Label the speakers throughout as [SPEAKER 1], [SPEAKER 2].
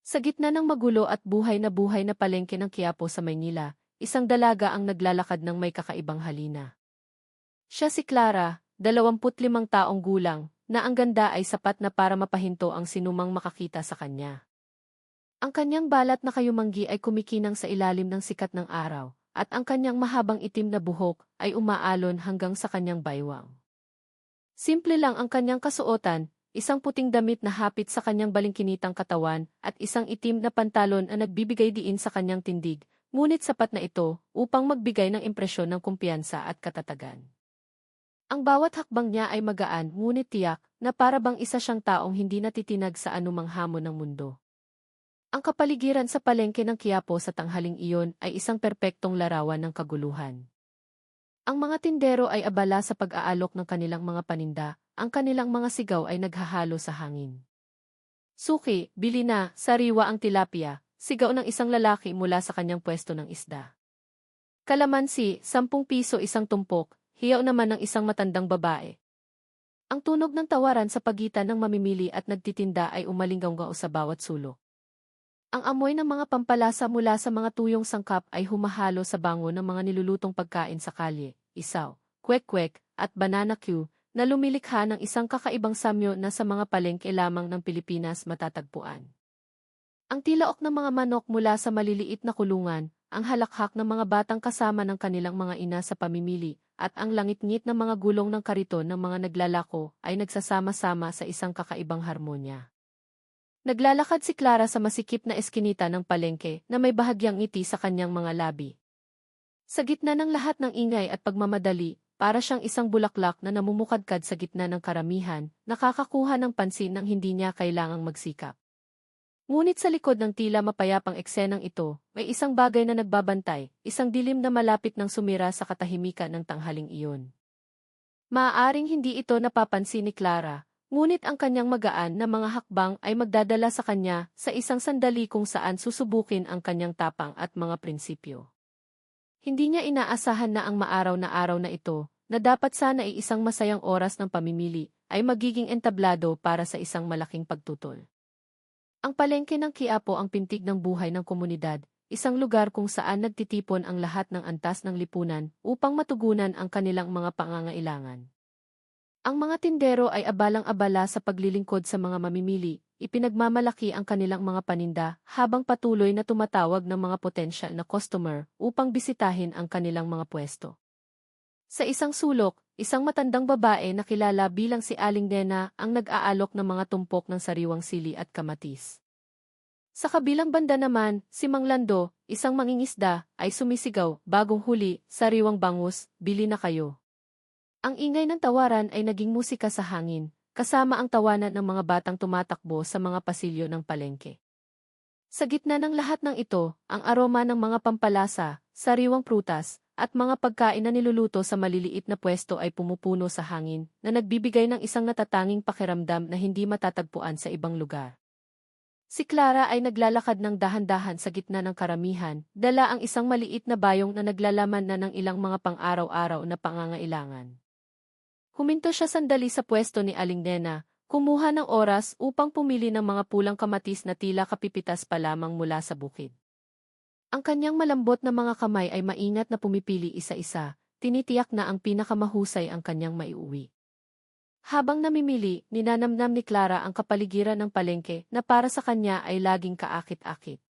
[SPEAKER 1] Sa gitna ng magulo at buhay na palengke ng Quiapo sa Maynila, isang dalaga ang naglalakad ng may kakaibang halina. Siya si Clara, 25 taong gulang, na ang ganda ay sapat na para mapahinto ang sinumang makakita sa kanya. Ang kanyang balat na kayumanggi ay kumikinang sa ilalim ng sikat ng araw, at ang kanyang mahabang itim na buhok ay umaalon hanggang sa kanyang baywang. Simple lang ang kanyang kasuotan, isang puting damit na hapit sa kanyang balingkinitang katawan at isang itim na pantalon na nagbibigay diin sa kanyang tindig, ngunit sapat na ito upang magbigay ng impresyon ng kumpiyansa at katatagan. Ang bawat hakbang niya ay magaan ngunit tiyak na para bang isa siyang taong hindi natitinag sa anumang hamon ng mundo. Ang kapaligiran sa palengke ng Quiapo sa tanghaling iyon ay isang perpektong larawan ng kaguluhan. Ang mga tindero ay abala sa pag-aalok ng kanilang mga paninda, ang kanilang mga sigaw ay naghahalo sa hangin. Suki, bili na, sariwa ang tilapia, sigaw ng isang lalaki mula sa kanyang pwesto ng isda. Kalamansi, 10 piso isang tumpok, hiyaw naman ng isang matandang babae. Ang tunog ng tawaran sa pagitan ng mamimili at nagtitinda ay umalinggaw sa bawat sulok. Ang amoy ng mga pampalasa mula sa mga tuyong sangkap ay humahalo sa bango ng mga nilulutong pagkain sa kalye, isaw, kwek-kwek, at banana Q, na lumilikha ng isang kakaibang samyo na sa mga palengke lamang ng Pilipinas matatagpuan. Ang tilaok ng mga manok mula sa maliliit na kulungan, ang halakhak ng mga batang kasama ng kanilang mga ina sa pamimili, at ang langit-ngit ng mga gulong ng kariton ng mga naglalako ay nagsasama-sama sa isang kakaibang harmonya. Naglalakad si Clara sa masikip na eskinita ng palengke na may bahagyang ngiti sa kanyang mga labi. Sa gitna ng lahat ng ingay at pagmamadali, para siyang isang bulaklak na namumukadkad sa gitna ng karamihan, nakakakuha ng pansin nang hindi niya kailangang magsikap. Ngunit sa likod ng tila mapayapang eksenang ito, may isang bagay na nagbabantay, isang dilim na malapit ng sumira sa katahimikan ng tanghaling iyon. Maaaring hindi ito napapansin ni Clara, ngunit ang kanyang magaan na mga hakbang ay magdadala sa kanya sa isang sandali kung saan susubukin ang kanyang tapang at mga prinsipyo. Hindi niya inaasahan na ang maaraw na araw na ito, na dapat sana ay isang masayang oras ng pamimili, ay magiging entablado para sa isang malaking pagtutol. Ang palengke ng Quiapo ang pintig ng buhay ng komunidad, isang lugar kung saan nagtitipon ang lahat ng antas ng lipunan upang matugunan ang kanilang mga pangangailangan. Ang mga tindero ay abalang-abala sa paglilingkod sa mga mamimili, ipinagmamalaki ang kanilang mga paninda habang patuloy na tumatawag ng mga potensyal na customer upang bisitahin ang kanilang mga pwesto. Sa isang sulok, isang matandang babae na kilala bilang si Aling Nena ang nag-aalok ng mga tumpok ng sariwang sili at kamatis. Sa kabilang banda naman, si Mang Lando, isang mangingisda, ay sumisigaw, bagong huli, sariwang bangus, bili na kayo. Ang ingay ng tawaran ay naging musika sa hangin, kasama ang tawanan ng mga batang tumatakbo sa mga pasilyo ng palengke. Sa gitna ng lahat ng ito, ang aroma ng mga pampalasa, sariwang prutas, at mga pagkain na niluluto sa maliliit na pwesto ay pumupuno sa hangin na nagbibigay ng isang natatanging pakiramdam na hindi matatagpuan sa ibang lugar. Si Clara ay naglalakad ng dahan-dahan sa gitna ng karamihan, dala ang isang maliit na bayong na naglalaman na ng ilang mga pang-araw-araw na pangangailangan. Huminto siya sandali sa pwesto ni Aling Nena, kumuha ng oras upang pumili ng mga pulang kamatis na tila kapipitas pa lamang mula sa bukid. Ang kanyang malambot na mga kamay ay maingat na pumipili isa-isa, tinitiyak na ang pinakamahusay ang kanyang maiuwi. Habang namimili, ninanamnam ni Clara ang kapaligiran ng palengke na para sa kanya ay laging kaakit-akit.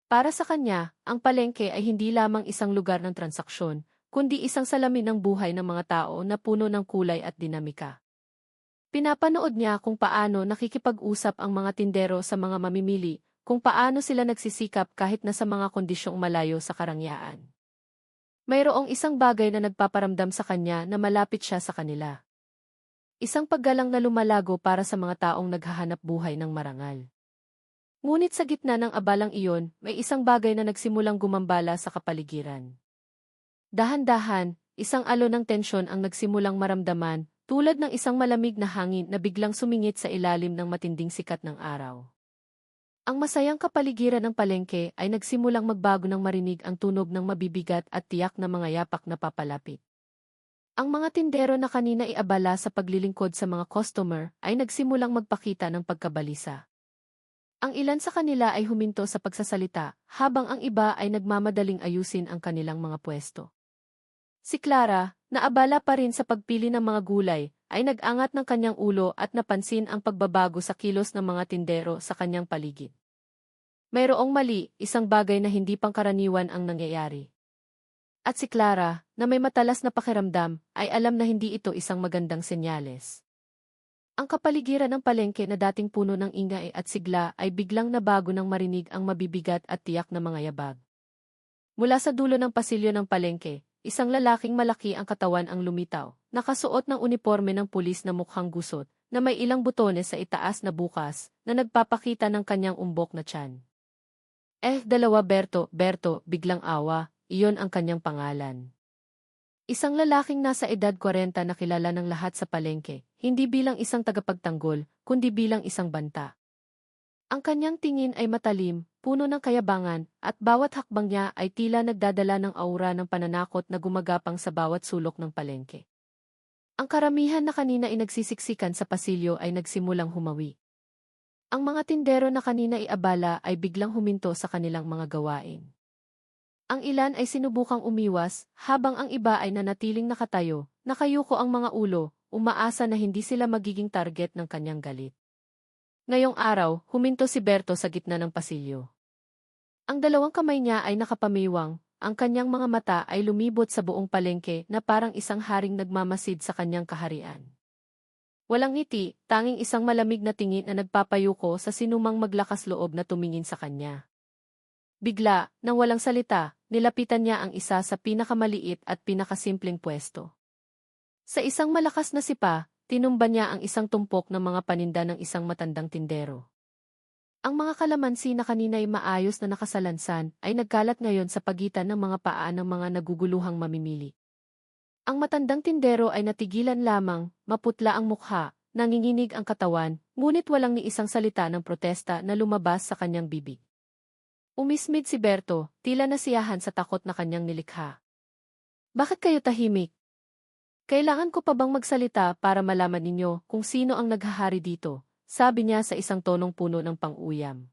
[SPEAKER 1] Para sa kanya, ang palengke ay hindi lamang isang lugar ng transaksyon, kundi isang salamin ng buhay ng mga tao na puno ng kulay at dinamika. Pinapanood niya kung paano nakikipag-usap ang mga tindero sa mga mamimili, kung paano sila nagsisikap kahit na sa mga kondisyong malayo sa karangyaan. Mayroong isang bagay na nagpaparamdam sa kanya na malapit siya sa kanila. Isang paggalang na lumalago para sa mga taong naghahanap buhay ng marangal. Ngunit sa gitna ng abalang iyon, may isang bagay na nagsimulang gumambala sa kapaligiran. Dahan-dahan, isang alon ng tensyon ang nagsimulang maramdaman, tulad ng isang malamig na hangin na biglang sumingit sa ilalim ng matinding sikat ng araw. Ang masayang kapaligiran ng palengke ay nagsimulang magbago nang marinig ang tunog ng mabibigat at tiyak na mga yapak na papalapit. Ang mga tindero na kanina iabala sa paglilingkod sa mga customer ay nagsimulang magpakita ng pagkabalisa. Ang ilan sa kanila ay huminto sa pagsasalita, habang ang iba ay nagmamadaling ayusin ang kanilang mga pwesto. Si Clara, na abala pa rin sa pagpili ng mga gulay, ay nag-angat ng kanyang ulo at napansin ang pagbabago sa kilos ng mga tindero sa kanyang paligid. Mayroong mali, isang bagay na hindi pangkaraniwan ang nangyayari. At si Clara, na may matalas na pakiramdam, ay alam na hindi ito isang magandang senyales. Ang kapaligiran ng palengke na dating puno ng ingay at sigla ay biglang nabago nang marinig ang mabibigat at tiyak na mga yabag. Mula sa dulo ng pasilyo ng palengke, isang lalaking malaki ang katawan ang lumitaw, nakasuot ng uniforme ng pulis na mukhang gusot, na may ilang butones sa itaas na bukas, na nagpapakita ng kanyang umbok na tiyan. Dalawa Berto, biglang awa, iyon ang kanyang pangalan. Isang lalaking nasa edad 40 na kilala ng lahat sa palengke, hindi bilang isang tagapagtanggol, kundi bilang isang banta. Ang kanyang tingin ay matalim, puno ng kayabangan, at bawat hakbang niya ay tila nagdadala ng aura ng pananakot na gumagapang sa bawat sulok ng palengke. Ang karamihan na kanina ay nagsisiksikan sa pasilyo ay nagsimulang humawi. Ang mga tindero na kanina ay abala ay biglang huminto sa kanilang mga gawain. Ang ilan ay sinubukang umiwas, habang ang iba ay nanatiling nakatayo, nakayuko ang mga ulo, umaasa na hindi sila magiging target ng kanyang galit. Ngayong araw, huminto si Berto sa gitna ng pasilyo. Ang dalawang kamay niya ay nakapamiwang, ang kanyang mga mata ay lumibot sa buong palengke na parang isang haring nagmamasid sa kanyang kaharian. Walang ngiti, tanging isang malamig na tingin na nagpapayuko sa sinumang maglakas loob na tumingin sa kanya. Bigla, nang walang salita, nilapitan niya ang isa sa pinakamaliit at pinakasimpleng pwesto. Sa isang malakas na sipa, tinumba niya ang isang tumpok ng mga paninda ng isang matandang tindero. Ang mga kalamansi na kanina'y maayos na nakasalansan ay nagkalat ngayon sa pagitan ng mga paa ng mga naguguluhang mamimili. Ang matandang tindero ay natigilan lamang, maputla ang mukha, nanginginig ang katawan, ngunit walang ni isang salita ng protesta na lumabas sa kanyang bibig. Umismid si Berto, tila nasiyahan sa takot na kanyang nilikha. Bakit kayo tahimik? Kailangan ko pa bang magsalita para malaman ninyo kung sino ang naghahari dito, sabi niya sa isang tonong puno ng pang-uyam.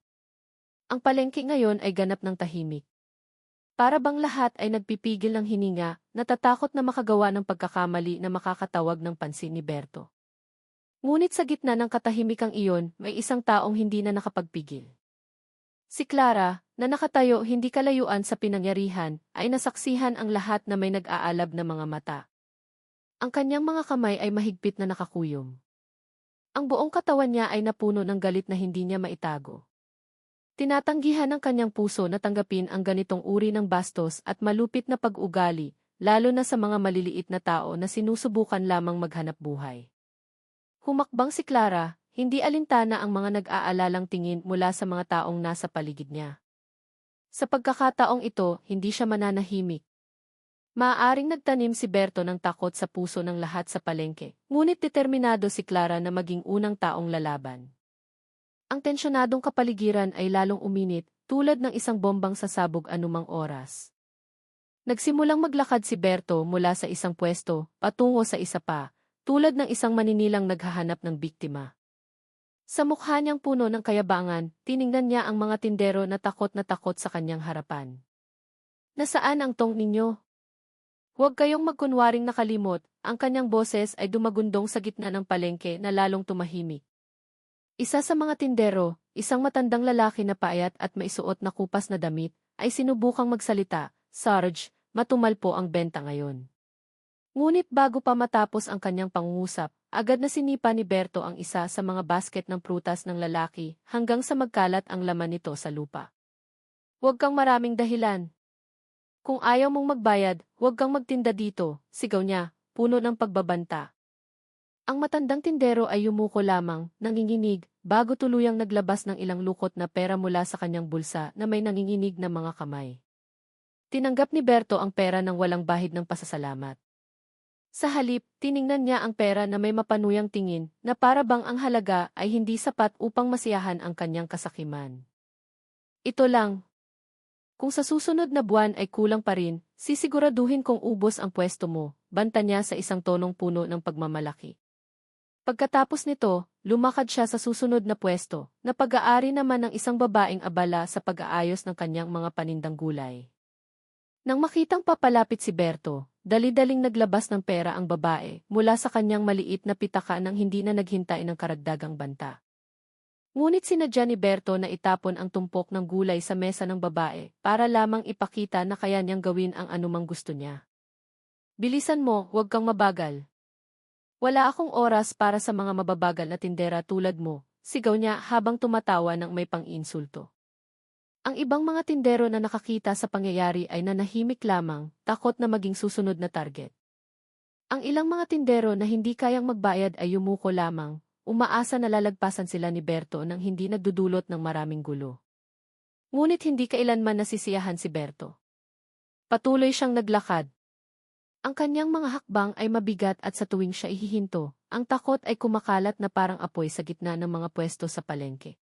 [SPEAKER 1] Ang palengke ngayon ay ganap ng tahimik. Para bang lahat ay nagpipigil ng hininga, natatakot na makagawa ng pagkakamali na makakatawag ng pansin ni Berto. Ngunit sa gitna ng katahimikang iyon, may isang taong hindi na nakapagpigil. Si Clara, na nakatayo hindi kalayuan sa pinangyarihan, ay nasaksihan ang lahat na may nag-aalab na mga mata. Ang kanyang mga kamay ay mahigpit na nakakuyom. Ang buong katawan niya ay napuno ng galit na hindi niya maitago. Tinatanggihan ng kanyang puso na tanggapin ang ganitong uri ng bastos at malupit na pag-ugali, lalo na sa mga maliliit na tao na sinusubukan lamang maghanap buhay. Humakbang si Clara, hindi alintana ang mga nag-aalalang tingin mula sa mga taong nasa paligid niya. Sa pagkakataong ito, hindi siya mananahimik. Maaaring nagtanim si Berto ng takot sa puso ng lahat sa palengke, ngunit determinado si Clara na maging unang taong lalaban. Ang tensyonadong kapaligiran ay lalong uminit, tulad ng isang bombang sasabog anumang oras. Nagsimulang maglakad si Berto mula sa isang pwesto, patungo sa isa pa, tulad ng isang maninilang naghahanap ng biktima. Sa mukha niyang puno ng kayabangan, tiningnan niya ang mga tindero na takot sa kanyang harapan. Nasaan ang tong ninyo? Huwag kayong magkunwaring nakalimot, ang kanyang boses ay dumagundong sa gitna ng palengke na lalong tumahimik. Isa sa mga tindero, isang matandang lalaki na payat at maisuot na kupas na damit, ay sinubukang magsalita, "Sarge, matumal po ang benta ngayon." Ngunit bago pa matapos ang kanyang pangungusap, agad na sinipa ni Berto ang isa sa mga basket ng prutas ng lalaki hanggang sa magkalat ang laman nito sa lupa. "Huwag kang maraming dahilan. Kung ayaw mong magbayad, huwag kang magtinda dito," sigaw niya, puno ng pagbabanta. Ang matandang tindero ay yumuko lamang, nanginginig, bago tuluyang naglabas ng ilang lukot na pera mula sa kanyang bulsa na may nanginginig na mga kamay. Tinanggap ni Berto ang pera ng walang bahid ng pasasalamat. Sa halip, tiningnan niya ang pera na may mapanuyang tingin na para bang ang halaga ay hindi sapat upang masiyahan ang kanyang kasakiman. "Ito lang. Kung sa susunod na buwan ay kulang pa rin, sisiguraduhin kong ubos ang pwesto mo," banta niya sa isang tonong puno ng pagmamalaki. Pagkatapos nito, lumakad siya sa susunod na pwesto, na pag-aari naman ng isang babaeng abala sa pag-aayos ng kanyang mga panindang gulay. Nang makitang papalapit si Berto, dali-daling naglabas ng pera ang babae mula sa kanyang maliit na pitaka nang hindi na naghintay ng karagdagang banta. Ngunit sinadya ni Berto na itapon ang tumpok ng gulay sa mesa ng babae para lamang ipakita na kaya niyang gawin ang anumang gusto niya. Bilisan mo, huwag kang mabagal. Wala akong oras para sa mga mababagal na tindera tulad mo, sigaw niya habang tumatawa ng may pang-insulto. Ang ibang mga tindero na nakakita sa pangyayari ay nanahimik lamang, takot na maging susunod na target. Ang ilang mga tindero na hindi kayang magbayad ay yumuko lamang, umaasa na lalagpasan sila ni Berto nang hindi nagdudulot ng maraming gulo. Ngunit hindi kailanman nasisiyahan si Berto. Patuloy siyang naglakad. Ang kanyang mga hakbang ay mabigat at sa tuwing siya ihihinto, ang takot ay kumakalat na parang apoy sa gitna ng mga pwesto sa palengke.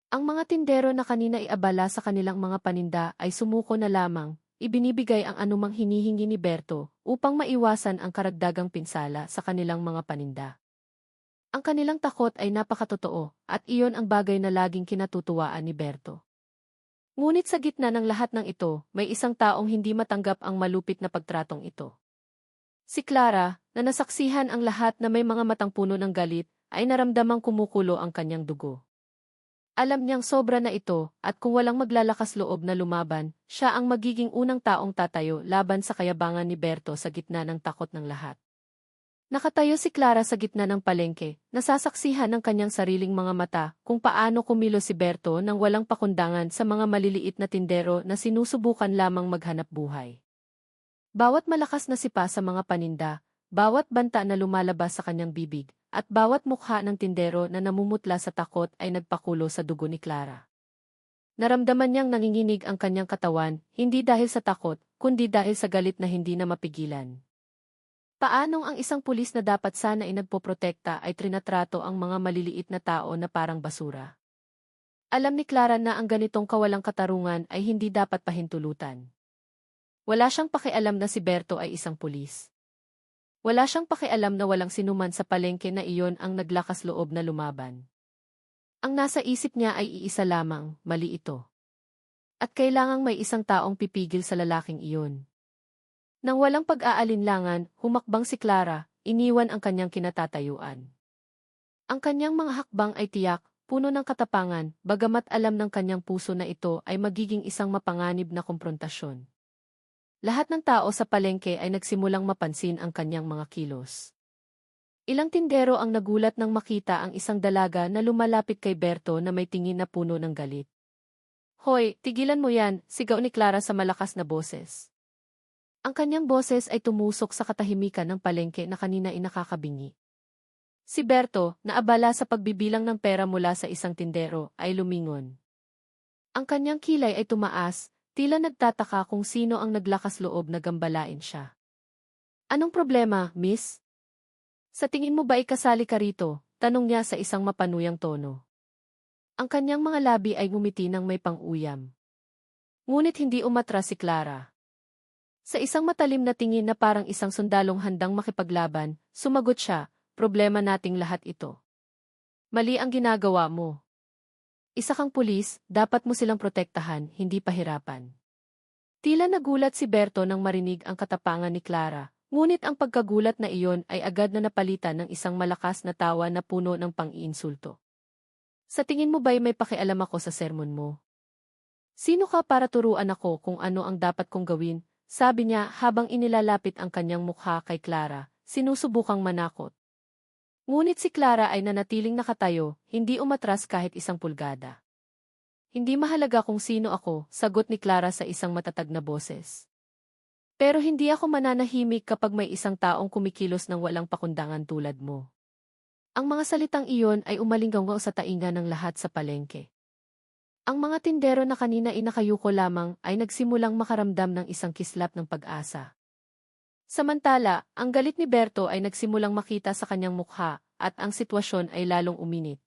[SPEAKER 1] Ang mga tindero na kanina iabala sa kanilang mga paninda ay sumuko na lamang, ibinibigay ang anumang hinihingi ni Berto upang maiwasan ang karagdagang pinsala sa kanilang mga paninda. Ang kanilang takot ay napakatotoo at iyon ang bagay na laging kinatutuwaan ni Berto. Ngunit sa gitna ng lahat ng ito, may isang taong hindi matanggap ang malupit na pagtratong ito. Si Clara, na nasaksihan ang lahat na may mga matang puno ng galit, ay naramdamang kumukulo ang kanyang dugo. Alam niyang sobra na ito, at kung walang maglalakas loob na lumaban, siya ang magiging unang taong tatayo laban sa kayabangan ni Berto sa gitna ng takot ng lahat. Nakatayo si Clara sa gitna ng palengke, nasasaksihan ng kanyang sariling mga mata kung paano kumilos si Berto nang walang pakundangan sa mga maliliit na tindero na sinusubukan lamang maghanap buhay. Bawat malakas na sipa sa mga paninda, bawat banta na lumalabas sa kanyang bibig, at bawat mukha ng tindero na namumutla sa takot ay nagpakulo sa dugo ni Clara. Naramdaman niyang nanginginig ang kanyang katawan, hindi dahil sa takot, kundi dahil sa galit na hindi na mapigilan. Paanong ang isang pulis na dapat sana ay nagpoprotekta ay trinatrato ang mga maliliit na tao na parang basura? Alam ni Clara na ang ganitong kawalang katarungan ay hindi dapat pahintulutan. Wala siyang pakialam na si Berto ay isang pulis. Wala siyang pakialam na walang sinuman sa palengke na iyon ang naglakas loob na lumaban. Ang nasa isip niya ay iisa lamang, mali ito. At kailangang may isang taong pipigil sa lalaking iyon. Nang walang pag-aalinlangan, humakbang si Clara, iniwan ang kanyang kinatatayuan. Ang kanyang mga hakbang ay tiyak, puno ng katapangan, bagamat alam ng kanyang puso na ito ay magiging isang mapanganib na komprontasyon. Lahat ng tao sa palengke ay nagsimulang mapansin ang kanyang mga kilos. Ilang tindero ang nagulat nang makita ang isang dalaga na lumalapit kay Berto na may tingin na puno ng galit. "Hoy, tigilan mo yan," sigaw ni Clara sa malakas na boses. Ang kanyang boses ay tumusok sa katahimikan ng palengke na kanina ay nakakabingi. Si Berto, na abala sa pagbibilang ng pera mula sa isang tindero, ay lumingon. Ang kanyang kilay ay tumaas, tila nagtataka kung sino ang naglakas loob na gambalain siya. "Anong problema, miss? Sa tingin mo ba ikasali ka rito?" tanong niya sa isang mapanuyang tono. Ang kanyang mga labi ay ngumiti ng may pang-uyam. Ngunit hindi umatras si Clara. Sa isang matalim na tingin na parang isang sundalong handang makipaglaban, sumagot siya, "Problema nating lahat ito. Mali ang ginagawa mo. Isa kang pulis, dapat mo silang protektahan, hindi pahirapan." Tila nagulat si Berto nang marinig ang katapangan ni Clara, ngunit ang pagkagulat na iyon ay agad na napalitan ng isang malakas na tawa na puno ng pang-iinsulto. "Sa tingin mo ba'y may pakialam ako sa sermon mo? Sino ka para turuan ako kung ano ang dapat kong gawin?" sabi niya habang inilalapit ang kanyang mukha kay Clara, sinusubukang manakot. Ngunit si Clara ay nanatiling nakatayo, hindi umatras kahit isang pulgada. "Hindi mahalaga kung sino ako," sagot ni Clara sa isang matatag na boses. "Pero hindi ako mananahimik kapag may isang taong kumikilos ng walang pakundangan tulad mo." Ang mga salitang iyon ay umalinggaw sa tainga ng lahat sa palengke. Ang mga tindero na kanina ay nakayuko lamang ay nagsimulang makaramdam ng isang kislap ng pag-asa. Samantala, ang galit ni Berto ay nagsimulang makita sa kanyang mukha at ang sitwasyon ay lalong uminit.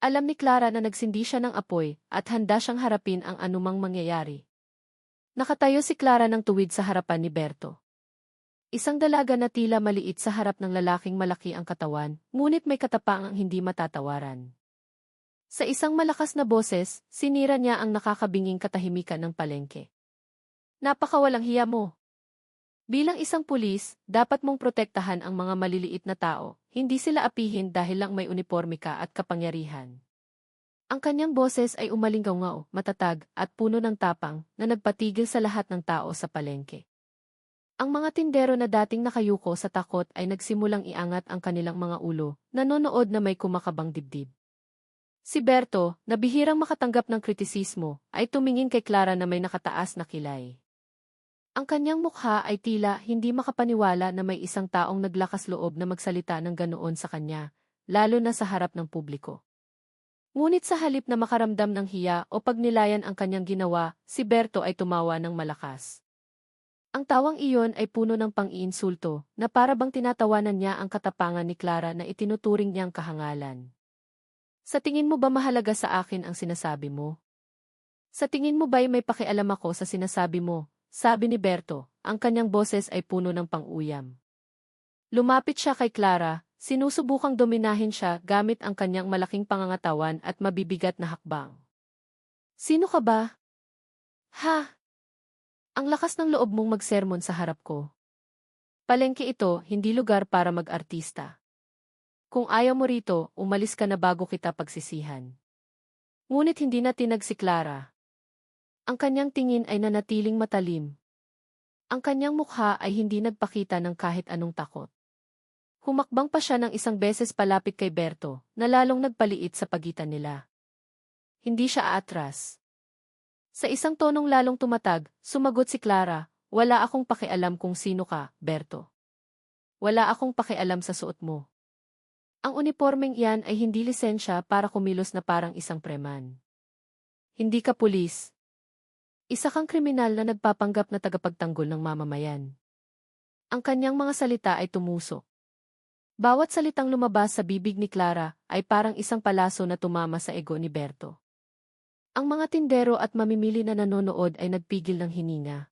[SPEAKER 1] Alam ni Clara na nagsindi siya ng apoy at handa siyang harapin ang anumang mangyayari. Nakatayo si Clara ng tuwid sa harapan ni Berto. Isang dalaga na tila maliit sa harap ng lalaking malaki ang katawan, ngunit may katapangang hindi matatawaran. Sa isang malakas na boses, sinira niya ang nakakabinging katahimikan ng palengke. Napakawalang hiya mo. Bilang isang pulis, dapat mong protektahan ang mga maliliit na tao, hindi sila apihin dahil lang may uniporme ka at kapangyarihan. Ang kanyang boses ay umalingaw, matatag, at puno ng tapang na nagpatigil sa lahat ng tao sa palengke. Ang mga tindero na dating nakayuko sa takot ay nagsimulang iangat ang kanilang mga ulo, nanonood na may kumakabang dibdib. Si Berto, na bihirang makatanggap ng kritisismo, ay tumingin kay Clara na may nakataas na kilay. Ang kanyang mukha ay tila hindi makapaniwala na may isang taong naglakas loob na magsalita ng ganoon sa kanya, lalo na sa harap ng publiko. Ngunit sa halip na makaramdam ng hiya o pagnilayan ang kanyang ginawa, si Berto ay tumawa ng malakas. Ang tawang iyon ay puno ng pang-iinsulto, na para bang tinatawanan niya ang katapangan ni Clara na itinuturing niyang kahangalan. Sa tingin mo ba mahalaga sa akin ang sinasabi mo? Sa tingin mo ba'y may pakialam ako sa sinasabi mo? Sabi ni Berto, ang kanyang boses ay puno ng pang-uyam. Lumapit siya kay Clara, sinusubukang dominahin siya gamit ang kanyang malaking pangangatawan at mabibigat na hakbang. Sino ka ba? Ha? Ang lakas ng loob mong magsermon sa harap ko. Palengke ito, hindi lugar para mag-artista. Kung ayaw mo rito, umalis ka na bago kita pagsisihan. Ngunit hindi na tinag si Clara. Ang kanyang tingin ay nanatiling matalim. Ang kanyang mukha ay hindi nagpakita ng kahit anong takot. Humakbang pa siya ng isang beses palapit kay Berto, na lalong nagpaliit sa pagitan nila. Hindi siya aatras. Sa isang tonong lalong tumatag, sumagot si Clara, wala akong pakialam kung sino ka, Berto. Wala akong pakialam sa suot mo. Ang unipormeng iyan ay hindi lisensya para kumilos na parang isang preman. Hindi ka pulis. Isa kang kriminal na nagpapanggap na tagapagtanggol ng mamamayan. Ang kanyang mga salita ay tumusok. Bawat salitang lumabas sa bibig ni Clara ay parang isang palaso na tumama sa ego ni Berto. Ang mga tindero at mamimili na nanonood ay nagpigil ng hininga.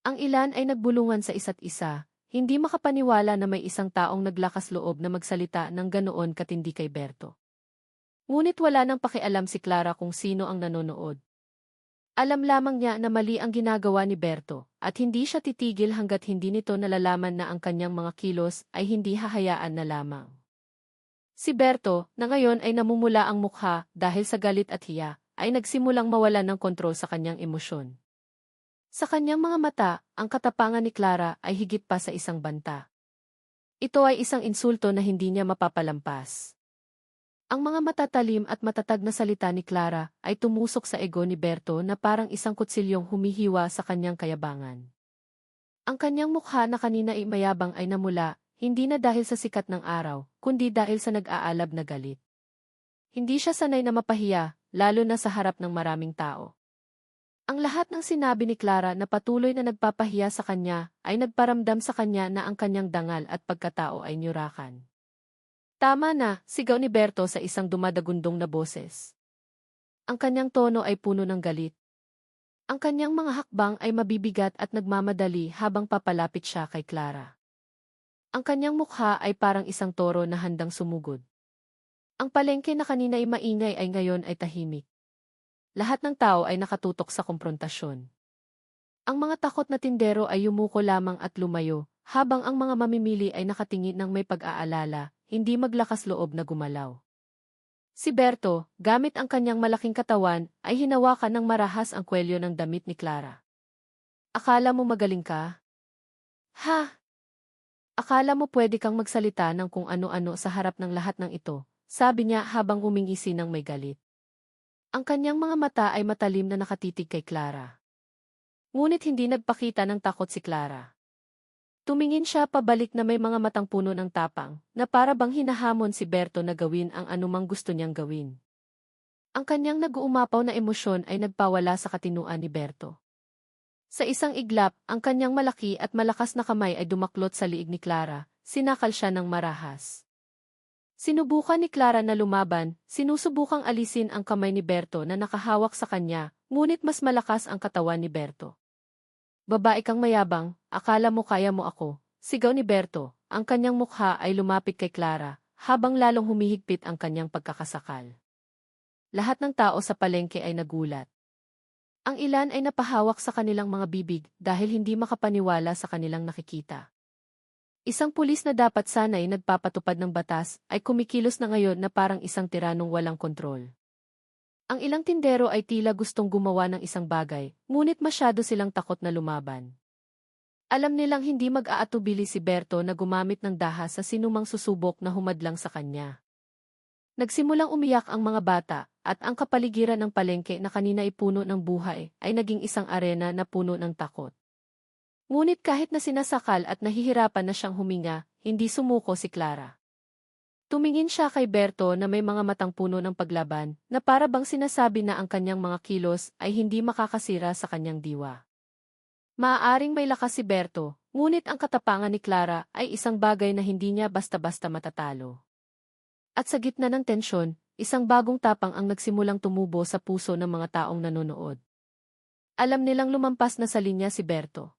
[SPEAKER 1] Ang ilan ay nagbulungan sa isa't isa, hindi makapaniwala na may isang taong naglakas loob na magsalita ng ganoon katindi kay Berto. Ngunit wala nang pakialam si Clara kung sino ang nanonood. Alam lamang niya na mali ang ginagawa ni Berto, at hindi siya titigil hanggat hindi nito nalalaman na ang kanyang mga kilos ay hindi hahayaan na lamang. Si Berto, na ngayon ay namumula ang mukha dahil sa galit at hiya, ay nagsimulang mawalan ng kontrol sa kanyang emosyon. Sa kanyang mga mata, ang katapangan ni Clara ay higit pa sa isang banta. Ito ay isang insulto na hindi niya mapapalampas. Ang mga matatalim at matatag na salita ni Clara ay tumusok sa ego ni Berto na parang isang kutsilyong humihiwa sa kanyang kayabangan. Ang kanyang mukha na kanina ay mayabang ay namula, hindi na dahil sa sikat ng araw, kundi dahil sa nag-aalab na galit. Hindi siya sanay na mapahiya, lalo na sa harap ng maraming tao. Ang lahat ng sinabi ni Clara na patuloy na nagpapahiya sa kanya ay nagparamdam sa kanya na ang kanyang dangal at pagkatao ay nyurakan. Tama na, sigaw ni Berto sa isang dumadagundong na boses. Ang kanyang tono ay puno ng galit. Ang kanyang mga hakbang ay mabibigat at nagmamadali habang papalapit siya kay Clara. Ang kanyang mukha ay parang isang toro na handang sumugod. Ang palengke na kanina ay maingay ay ngayon ay tahimik. Lahat ng tao ay nakatutok sa komprontasyon. Ang mga takot na tindero ay yumuko lamang at lumayo, habang ang mga mamimili ay nakatingin ng may pag-aalala, hindi maglakas loob na gumalaw. Si Berto, gamit ang kanyang malaking katawan, ay hinawakan ng marahas ang kwelyo ng damit ni Clara. Akala mo magaling ka? Ha? Akala mo pwede kang magsalita ng kung ano-ano sa harap ng lahat ng ito, sabi niya habang umingisi ng may galit. Ang kanyang mga mata ay matalim na nakatitig kay Clara. Ngunit hindi nagpakita ng takot si Clara. Tumingin siya pabalik na may mga matang puno ng tapang, na para bang hinahamon si Berto na gawin ang anumang gusto niyang gawin. Ang kanyang nag-uumapaw na emosyon ay nagpawala sa katinuan ni Berto. Sa isang iglap, ang kanyang malaki at malakas na kamay ay dumaklot sa liig ni Clara, sinakal siya ng marahas. Sinubukan ni Clara na lumaban, sinusubukang alisin ang kamay ni Berto na nakahawak sa kanya, ngunit mas malakas ang katawan ni Berto. Babae kang mayabang, akala mo kaya mo ako, sigaw ni Berto. Ang kanyang mukha ay lumapit kay Clara, habang lalong humihigpit ang kanyang pagkakasakal. Lahat ng tao sa palengke ay nagulat. Ang ilan ay napahawak sa kanilang mga bibig dahil hindi makapaniwala sa kanilang nakikita. Isang pulis na dapat sana'y nagpapatupad ng batas ay kumikilos na ngayon na parang isang tiranong walang kontrol. Ang ilang tindero ay tila gustong gumawa ng isang bagay, ngunit masyado silang takot na lumaban. Alam nilang hindi mag-aatubili si Berto na gumamit ng dahas sa sinumang susubok na humadlang sa kanya. Nagsimulang umiyak ang mga bata, at ang kapaligiran ng palengke na kanina ay puno ng buhay ay naging isang arena na puno ng takot. Ngunit kahit na sinasakal at nahihirapan na siyang huminga, hindi sumuko si Clara. Tumingin siya kay Berto na may mga matang puno ng paglaban, na para bang sinasabi na ang kanyang mga kilos ay hindi makakasira sa kanyang diwa. Maaaring may lakas si Berto, ngunit ang katapangan ni Clara ay isang bagay na hindi niya basta-basta matatalo. At sa gitna ng tensyon, isang bagong tapang ang nagsimulang tumubo sa puso ng mga taong nanonood. Alam nilang lumampas na sa linya si Berto.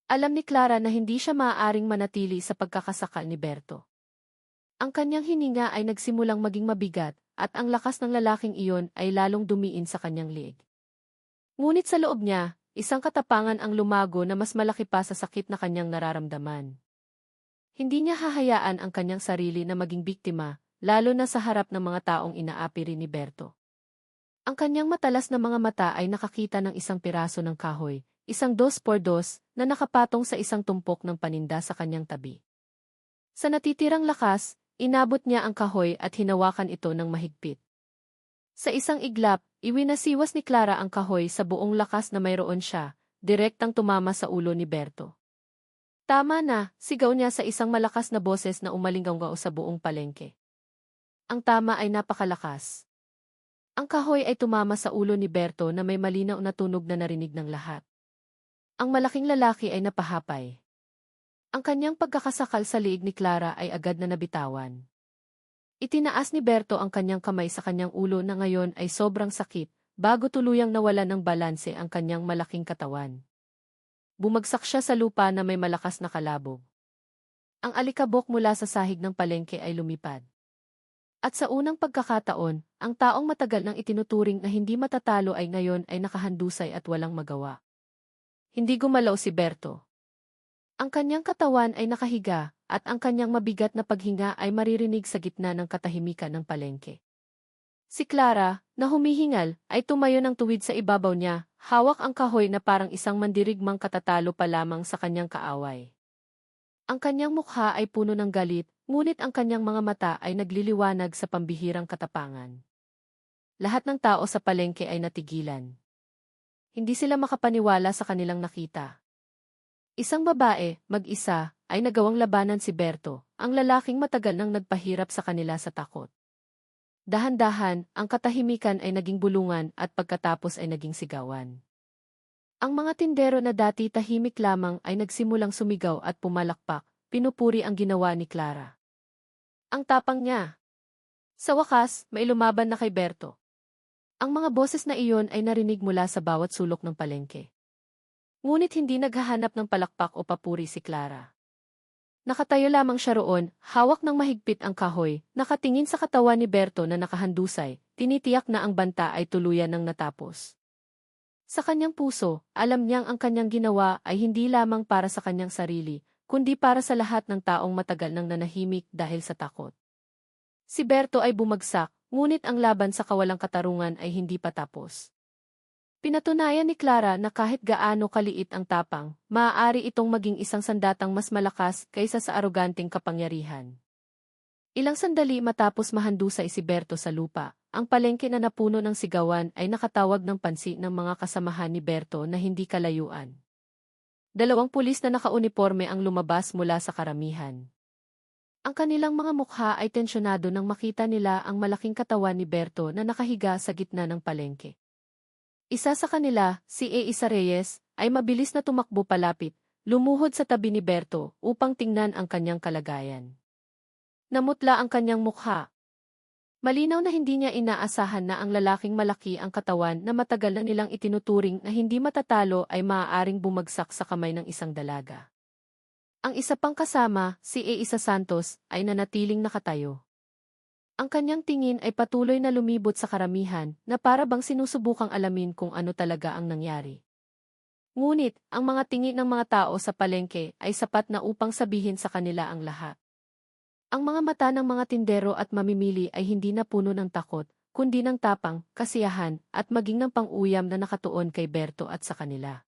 [SPEAKER 1] Alam ni Clara na hindi siya maaaring manatili sa pagkakasakal ni Berto. Ang kanyang hininga ay nagsimulang maging mabigat, at ang lakas ng lalaking iyon ay lalong dumiin sa kanyang liig. Ngunit sa loob niya, isang katapangan ang lumago na mas malaki pa sa sakit na kanyang nararamdaman. Hindi niya hahayaan ang kanyang sarili na maging biktima, lalo na sa harap ng mga taong inaapi rin ni Berto. Ang kanyang matalas na mga mata ay nakakita ng isang piraso ng kahoy, isang 2x2 na nakapatong sa isang tumpok ng paninda sa kanyang tabi. Sa natitirang lakas, inabot niya ang kahoy at hinawakan ito ng mahigpit. Sa isang iglap, iwinasiwas ni Clara ang kahoy sa buong lakas na mayroon siya, direktang tumama sa ulo ni Berto. Tama na, sigaw niya sa isang malakas na boses na umalinggaw sa buong palengke. Ang tama ay napakalakas. Ang kahoy ay tumama sa ulo ni Berto na may malinaw na tunog na narinig ng lahat. Ang malaking lalaki ay napahapay. Ang kanyang pagkakasakal sa liig ni Clara ay agad na nabitawan. Itinaas ni Berto ang kanyang kamay sa kanyang ulo na ngayon ay sobrang sakit, bago tuluyang nawala ng balanse ang kanyang malaking katawan. Bumagsak siya sa lupa na may malakas na kalabog. Ang alikabok mula sa sahig ng palengke ay lumipad. At sa unang pagkakataon, ang taong matagal nang itinuturing na hindi matatalo ay ngayon ay nakahandusay at walang magawa. Hindi gumalaw si Berto. Ang kanyang katawan ay nakahiga, at ang kanyang mabigat na paghinga ay maririnig sa gitna ng katahimikan ng palengke. Si Clara, na humihingal, ay tumayo ng tuwid sa ibabaw niya, hawak ang kahoy na parang isang mandirigmang katatalo pa lamang sa kanyang kaaway. Ang kanyang mukha ay puno ng galit, ngunit ang kanyang mga mata ay nagliliwanag sa pambihirang katapangan. Lahat ng tao sa palengke ay natigilan. Hindi sila makapaniwala sa kanilang nakita. Isang babae, mag-isa, ay nagawang labanan si Berto, ang lalaking matagal nang nagpahirap sa kanila sa takot. Dahan-dahan, ang katahimikan ay naging bulungan at pagkatapos ay naging sigawan. Ang mga tindero na dati tahimik lamang ay nagsimulang sumigaw at pumalakpak, pinupuri ang ginawa ni Clara. Ang tapang niya. Sa wakas, may lumaban na kay Berto. Ang mga boses na iyon ay narinig mula sa bawat sulok ng palengke. Ngunit hindi naghahanap ng palakpak o papuri si Clara. Nakatayo lamang siya roon, hawak ng mahigpit ang kahoy, nakatingin sa katawan ni Berto na nakahandusay, tinitiyak na ang banta ay tuluyan ng natapos. Sa kanyang puso, alam niyang ang kanyang ginawa ay hindi lamang para sa kanyang sarili, kundi para sa lahat ng taong matagal nang nanahimik dahil sa takot. Si Berto ay bumagsak, ngunit ang laban sa kawalang katarungan ay hindi pa tapos. Pinatunayan ni Clara na kahit gaano kaliit ang tapang, maaari itong maging isang sandatang mas malakas kaysa sa aroganting kapangyarihan. Ilang sandali matapos mahandusay si Berto sa lupa, ang palengke na napuno ng sigawan ay nakatawag ng pansin ng mga kasamahan ni Berto na hindi kalayuan. 2 pulis na nakauniporme ang lumabas mula sa karamihan. Ang kanilang mga mukha ay tensyonado nang makita nila ang malaking katawan ni Berto na nakahiga sa gitna ng palengke. Isa sa kanila, si Isa Reyes, ay mabilis na tumakbo palapit, lumuhod sa tabi ni Berto upang tingnan ang kanyang kalagayan. Namutla ang kanyang mukha. Malinaw na hindi niya inaasahan na ang lalaking malaki ang katawan na matagal na nilang itinuturing na hindi matatalo ay maaaring bumagsak sa kamay ng isang dalaga. Ang isa pang kasama, si Eisa Santos, ay nanatiling nakatayo. Ang kanyang tingin ay patuloy na lumibot sa karamihan na para bang sinusubukang alamin kung ano talaga ang nangyari. Ngunit, ang mga tingin ng mga tao sa palengke ay sapat na upang sabihin sa kanila ang lahat. Ang mga mata ng mga tindero at mamimili ay hindi na puno ng takot, kundi ng tapang, kasiyahan, at maging ng pang-uyam na nakatuon kay Berto at sa kanila.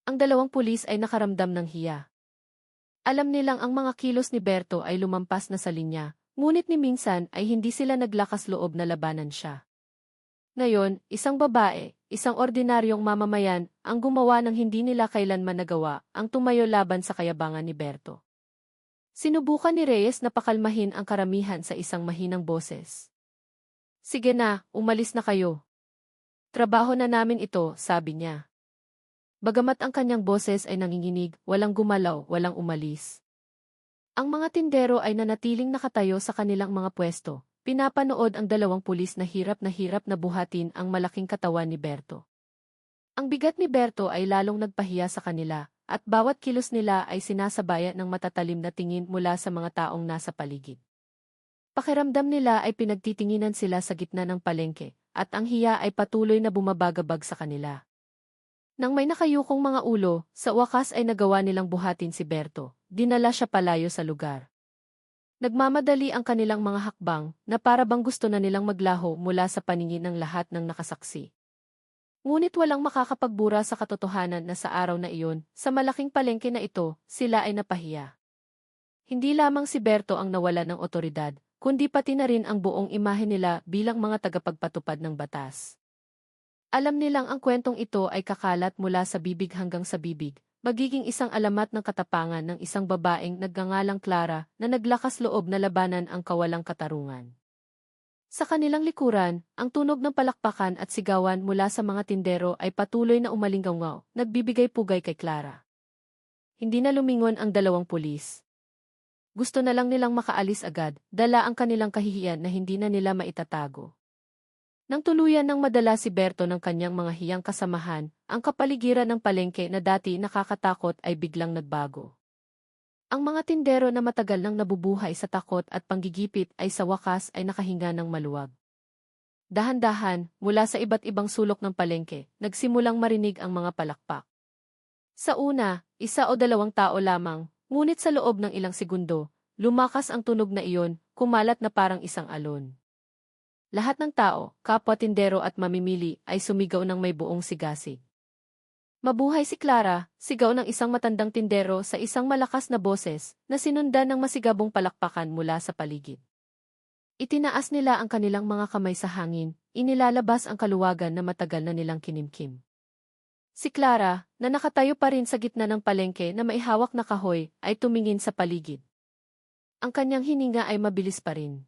[SPEAKER 1] Ang dalawang pulis ay nakaramdam ng hiya. Alam nilang ang mga kilos ni Berto ay lumampas na sa linya, ngunit ni minsan ay hindi sila naglakas loob na labanan siya. Ngayon, isang babae, isang ordinaryong mamamayan, ang gumawa ng hindi nila kailanman nagawa, ang tumayo laban sa kayabangan ni Berto. Sinubukan ni Reyes na pakalmahin ang karamihan sa isang mahinang boses. Sige na, umalis na kayo. Trabaho na namin ito, sabi niya. Bagamat ang kanyang boses ay nanginginig, walang gumalaw, walang umalis. Ang mga tindero ay nanatiling nakatayo sa kanilang mga pwesto, pinapanood ang dalawang pulis na hirap na buhatin ang malaking katawan ni Berto. Ang bigat ni Berto ay lalong nagpahiya sa kanila, at bawat kilos nila ay sinasabayan ng matatalim na tingin mula sa mga taong nasa paligid. Pakiramdam nila ay pinagtitinginan sila sa gitna ng palengke, at ang hiya ay patuloy na bumabagabag sa kanila. Nang may nakayukong mga ulo, sa wakas ay nagawa nilang buhatin si Berto, dinala siya palayo sa lugar. Nagmamadali ang kanilang mga hakbang, na para bang gusto na nilang maglaho mula sa paningin ng lahat ng nakasaksi. Ngunit walang makakapagbura sa katotohanan na sa araw na iyon, sa malaking palengke na ito, sila ay napahiya. Hindi lamang si Berto ang nawala ng otoridad, kundi pati na rin ang buong imahe nila bilang mga tagapagpatupad ng batas. Alam nilang ang kwentong ito ay kakalat mula sa bibig hanggang sa bibig, magiging isang alamat ng katapangan ng isang babaeng nagngangalang Clara na naglakas loob na labanan ang kawalang katarungan. Sa kanilang likuran, ang tunog ng palakpakan at sigawan mula sa mga tindero ay patuloy na umalinggaw, nagbibigay pugay kay Clara. Hindi na lumingon ang dalawang pulis. Gusto na lang nilang makaalis agad, dala ang kanilang kahihiyan na hindi na nila maitatago. Nang tuluyan ng madala si Berto ng kanyang mga hiyang kasamahan, ang kapaligiran ng palengke na dati nakakatakot ay biglang nagbago. Ang mga tindero na matagal nang nabubuhay sa takot at panggigipit ay sa wakas ay nakahinga ng maluwag. Dahan-dahan, mula sa iba't ibang sulok ng palengke, nagsimulang marinig ang mga palakpak. Sa una, isa o dalawang tao lamang, ngunit sa loob ng ilang segundo, lumakas ang tunog na iyon, kumalat na parang isang alon. Lahat ng tao, kapwa tindero at mamimili, ay sumigaw ng may buong sigasig. Mabuhay si Clara, sigaw ng isang matandang tindero sa isang malakas na boses na sinundan ng masigabong palakpakan mula sa paligid. Itinaas nila ang kanilang mga kamay sa hangin, inilalabas ang kaluwagan na matagal na nilang kinimkim. Si Clara, na nakatayo pa rin sa gitna ng palengke na may hawak na kahoy, ay tumingin sa paligid. Ang kanyang hininga ay mabilis pa rin.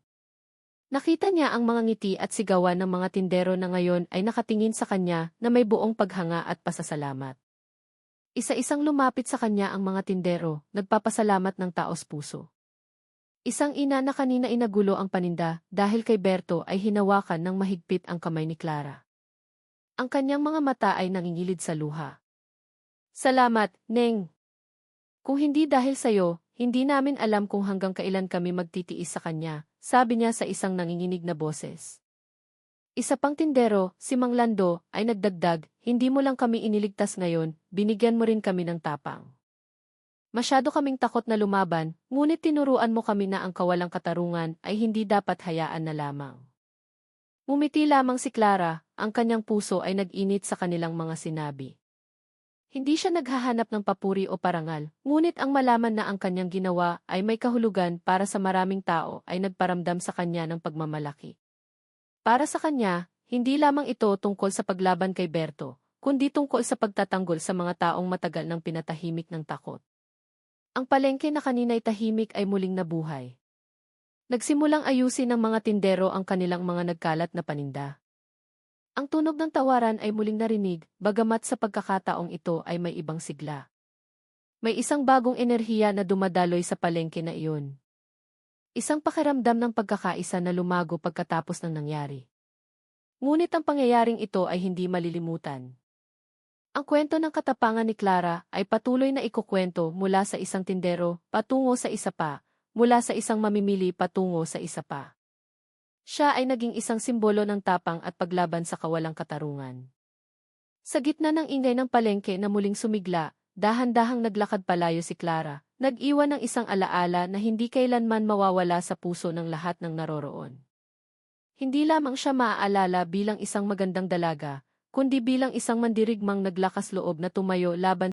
[SPEAKER 1] Nakita niya ang mga ngiti at sigawan ng mga tindero na ngayon ay nakatingin sa kanya na may buong paghanga at pasasalamat. Isa-isang lumapit sa kanya ang mga tindero, nagpapasalamat ng taos puso. Isang ina na kanina inagulo ang paninda dahil kay Berto ay hinawakan ng mahigpit ang kamay ni Clara. Ang kanyang mga mata ay nangingilid sa luha. Salamat, Neng. Kung hindi dahil sayo, hindi namin alam kung hanggang kailan kami magtitiis sa kanya, sabi niya sa isang nanginginig na boses. Isa pang tindero, si Mang Lando, ay nagdagdag, hindi mo lang kami iniligtas ngayon, binigyan mo rin kami ng tapang. Masyado kaming takot na lumaban, ngunit tinuruan mo kami na ang kawalang katarungan ay hindi dapat hayaan na lamang. Ngumiti lamang si Clara, ang kanyang puso ay nag-init sa kanilang mga sinabi. Hindi siya naghahanap ng papuri o parangal, ngunit ang malaman na ang kanyang ginawa ay may kahulugan para sa maraming tao ay nagparamdam sa kanya ng pagmamalaki. Para sa kanya, hindi lamang ito tungkol sa paglaban kay Berto, kundi tungkol sa pagtatanggol sa mga taong matagal nang pinatahimik ng takot. Ang palengke na kanina'y tahimik ay muling nabuhay. Nagsimulang ayusin ng mga tindero ang kanilang mga nagkalat na paninda. Ang tunog ng tawaran ay muling narinig, bagamat sa pagkakataong ito ay may ibang sigla. May isang bagong enerhiya na dumadaloy sa palengke na iyon. Isang pakiramdam ng pagkakaisa na lumago pagkatapos ng nangyari. Ngunit ang pangyayaring ito ay hindi malilimutan. Ang kwento ng katapangan ni Clara ay patuloy na ikukwento mula sa isang tindero patungo sa isa pa, mula sa isang mamimili patungo sa isa pa. Siya ay naging isang simbolo ng tapang at paglaban sa kawalang katarungan. Sa gitna ng ingay ng palengke na muling sumigla, dahan-dahang naglakad palayo si Clara, nag-iwan ng isang alaala na hindi kailanman mawawala sa puso ng lahat ng naroroon. Hindi lamang siya maaalala bilang isang magandang dalaga, kundi bilang isang mandirigmang naglakas loob na tumayo laban